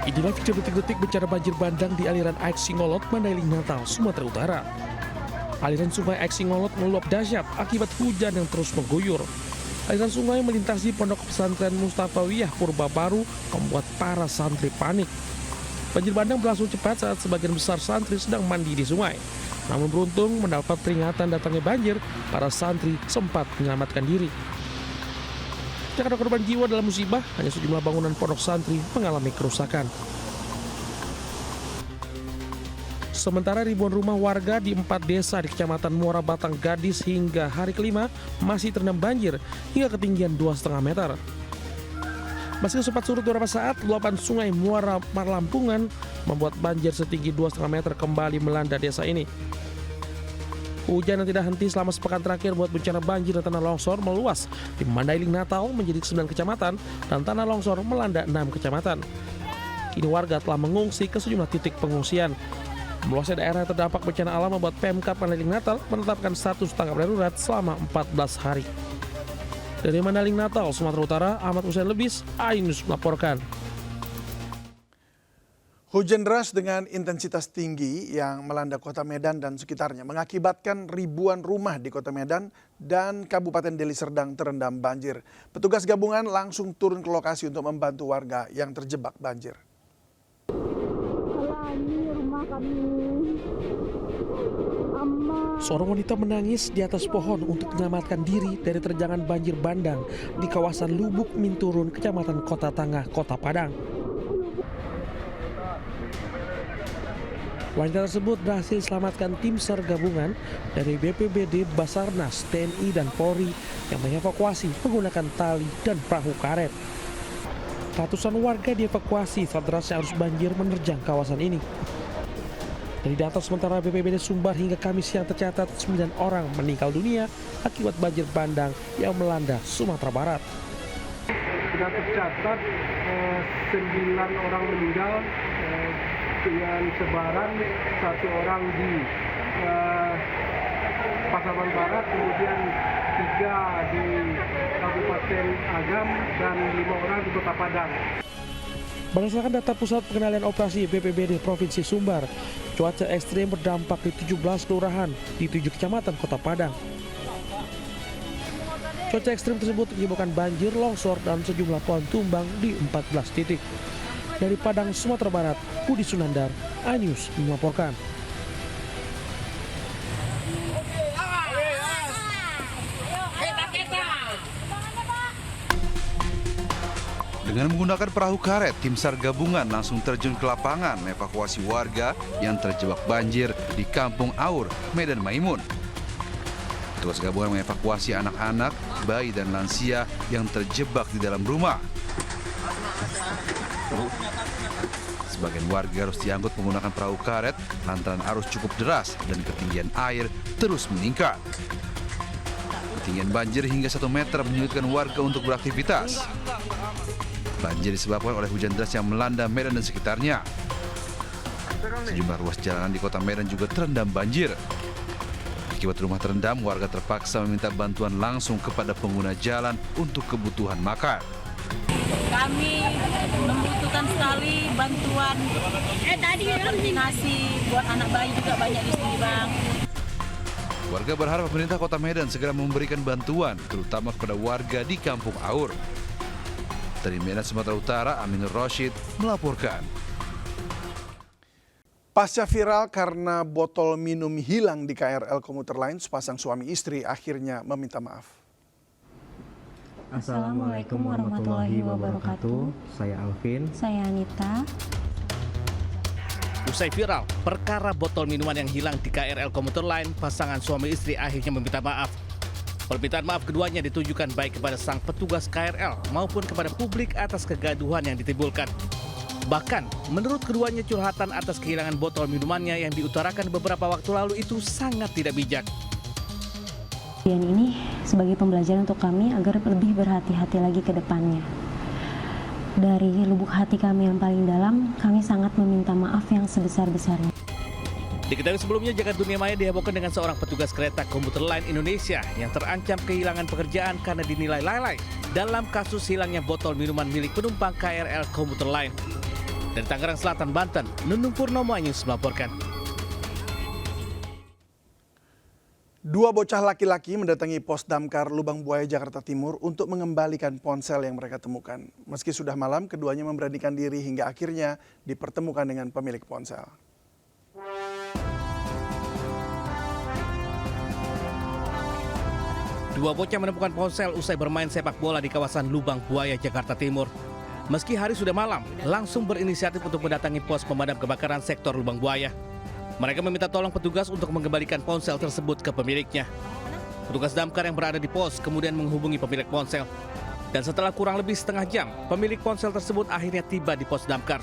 Inilah video detik-detik bencana banjir bandang di aliran Aik Singolot, Mandailing Natal, Sumatera Utara. Aliran sungai Aik Singolot meluap dahsyat akibat hujan yang terus mengguyur. Aliran sungai melintasi pondok pesantren Mustafawiyah Purba Baru membuat para santri panik. Banjir bandang berlangsung cepat saat sebagian besar santri sedang mandi di sungai. Namun beruntung mendapat peringatan datangnya banjir, para santri sempat menyelamatkan diri. Tidak ada korban jiwa dalam musibah, hanya sejumlah bangunan pondok santri mengalami kerusakan. Sementara ribuan rumah warga di 4 desa di Kecamatan Muara Batang Gadis hingga hari kelima masih terendam banjir hingga ketinggian 2,5 meter. Meski sempat surut beberapa saat, luapan sungai Muara Marlampungan membuat banjir setinggi 2,5 meter kembali melanda desa ini. Hujan yang tidak henti selama sepekan terakhir buat bencana banjir dan tanah longsor meluas di Mandailing Natal menjadi 9 kecamatan dan tanah longsor melanda 6 kecamatan. Kini warga telah mengungsi ke sejumlah titik pengungsian. Meluasnya daerah terdampak bencana alam membuat Pemkab Mandailing Natal menetapkan status tanggap darurat selama 14 hari. Dari Mandailing Natal, Sumatera Utara, Ahmad Hussein Lebis, iNews melaporkan. Hujan deras dengan intensitas tinggi yang melanda kota Medan dan sekitarnya mengakibatkan ribuan rumah di kota Medan dan Kabupaten Deli Serdang terendam banjir. Petugas gabungan langsung turun ke lokasi untuk membantu warga yang terjebak banjir. Seorang wanita menangis di atas pohon untuk menyelamatkan diri dari terjangan banjir bandang di kawasan Lubuk Minturun, Kecamatan Kota Tangah, Kota Padang. Wanita tersebut berhasil diselamatkan tim SAR gabungan dari BPBD, Basarnas, TNI, dan Polri yang mengevakuasi menggunakan tali dan perahu karet. Ratusan warga dievakuasi saat derasnya arus banjir menerjang kawasan ini. Dari data sementara BPBD Sumbar hingga Kamis siang tercatat 9 orang meninggal dunia akibat banjir bandang yang melanda Sumatera Barat. Sudah tercatat 9 orang meninggal dengan sebaran 1 orang di Pasaman Barat, kemudian 3 di Kabupaten Agam dan 5 orang di Kota Padang. Berdasarkan data Pusat Pengendalian Operasi BPBD Provinsi Sumbar, cuaca ekstrim berdampak di 17 kelurahan di 7 kecamatan Kota Padang. Cuaca ekstrim tersebut menyebabkan banjir, longsor, dan sejumlah pohon tumbang di 14 titik. Dari Padang, Sumatera Barat, Budi Sunandar, iNews melaporkan. Dengan menggunakan perahu karet, tim SAR gabungan langsung terjun ke lapangan mengevakuasi warga yang terjebak banjir di Kampung Aur, Medan Maimun. Petugas gabungan mengevakuasi anak-anak, bayi, dan lansia yang terjebak di dalam rumah. Sebagian warga harus diangkut menggunakan perahu karet lantaran arus cukup deras dan ketinggian air terus meningkat. Ketinggian banjir hingga 1 meter menyulitkan warga untuk beraktivitas. Banjir disebabkan oleh hujan deras yang melanda Medan dan sekitarnya. Sejumlah ruas jalanan di kota Medan juga terendam banjir. Akibat rumah terendam, warga terpaksa meminta bantuan langsung kepada pengguna jalan untuk kebutuhan makan. Kami membutuhkan sekali bantuan seperti nasi, buat anak bayi juga banyak di sini, Bang. Warga berharap pemerintah kota Medan segera memberikan bantuan, terutama kepada warga di Kampung Aur. Dari Medan, Sumatera Utara, Aminur Roshid melaporkan. Pasca viral karena botol minum hilang di KRL komuter lain, sepasang suami istri akhirnya meminta maaf. Assalamualaikum warahmatullahi wabarakatuh. Saya Alvin. Saya Anita. Usai viral, perkara botol minuman yang hilang di KRL komuter lain, pasangan suami istri akhirnya meminta maaf. Permintaan maaf keduanya ditujukan baik kepada sang petugas KRL maupun kepada publik atas kegaduhan yang ditimbulkan. Bahkan, menurut keduanya curhatan atas kehilangan botol minumannya yang diutarakan beberapa waktu lalu itu sangat tidak bijak. Dan ini sebagai pembelajaran untuk kami agar lebih berhati-hati lagi ke depannya. Dari lubuk hati kami yang paling dalam, kami sangat meminta maaf yang sebesar-besarnya. Diketahui sebelumnya, jagat dunia maya dihebohkan dengan seorang petugas kereta komuter lain Indonesia yang terancam kehilangan pekerjaan karena dinilai lalai dalam kasus hilangnya botol minuman milik penumpang KRL komuter lain. Dari Tangerang Selatan, Banten, Nunung Purnomo News melaporkan. Dua bocah laki-laki mendatangi pos damkar Lubang Buaya, Jakarta Timur untuk mengembalikan ponsel yang mereka temukan. Meski sudah malam, keduanya memberanikan diri hingga akhirnya dipertemukan dengan pemilik ponsel. Dua bocah menemukan ponsel usai bermain sepak bola di kawasan Lubang Buaya, Jakarta Timur. Meski hari sudah malam, langsung berinisiatif untuk mendatangi pos pemadam kebakaran sektor Lubang Buaya. Mereka meminta tolong petugas untuk mengembalikan ponsel tersebut ke pemiliknya. Petugas damkar yang berada di pos kemudian menghubungi pemilik ponsel. Dan setelah kurang lebih setengah jam, pemilik ponsel tersebut akhirnya tiba di pos damkar.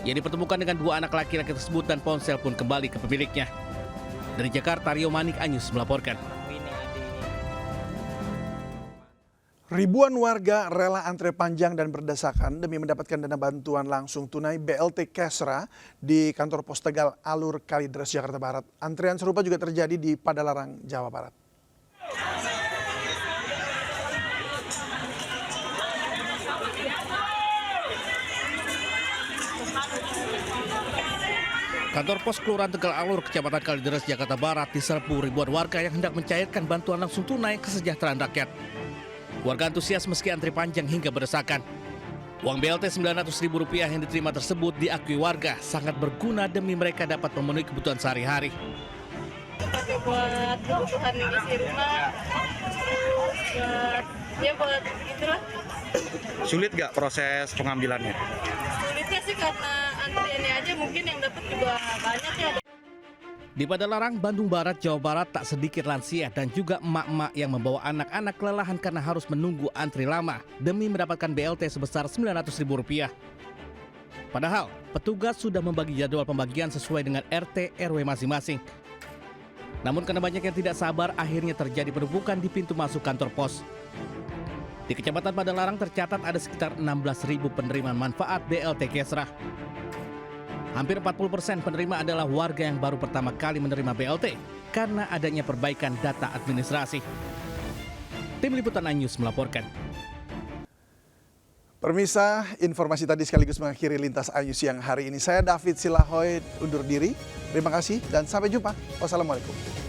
Ia dipertemukan dengan dua anak laki-laki tersebut dan ponsel pun kembali ke pemiliknya. Dari Jakarta, Rio Manik Anyus melaporkan. Ribuan warga rela antre panjang dan berdesakan demi mendapatkan dana bantuan langsung tunai BLT Kesra di kantor pos Tegal Alur Kalideres, Jakarta Barat. Antrean serupa juga terjadi di Padalarang, Jawa Barat. Kantor pos Kelurahan Tegal Alur, Kecamatan Kalideres, Jakarta Barat diserbu ribuan warga yang hendak mencairkan bantuan langsung tunai kesejahteraan rakyat. Warga antusias meski antri panjang hingga berdesakan. Uang BLT Rp900.000 yang diterima tersebut diakui warga sangat berguna demi mereka dapat memenuhi kebutuhan sehari-hari. Buat kebutuhan isi rumah, buat itulah. Sulit gak proses pengambilannya? Sulitnya sih karena antriannya aja mungkin yang dapat juga banyak ya. Di Padalarang, Bandung Barat, Jawa Barat tak sedikit lansia dan juga emak-emak yang membawa anak-anak kelelahan karena harus menunggu antri lama demi mendapatkan BLT sebesar Rp900.000. Padahal, petugas sudah membagi jadwal pembagian sesuai dengan RT RW masing-masing. Namun karena banyak yang tidak sabar, akhirnya terjadi penumpukan di pintu masuk kantor pos. Di Kecamatan Padalarang tercatat ada sekitar 16.000 penerima manfaat BLT Kesra. Hampir 40% penerima adalah warga yang baru pertama kali menerima BLT karena adanya perbaikan data administrasi. Tim Liputan News melaporkan. Pemirsa, informasi tadi sekaligus mengakhiri Lintas Ayu siang hari ini. Saya David Silahoy undur diri. Terima kasih dan sampai jumpa. Wassalamualaikum.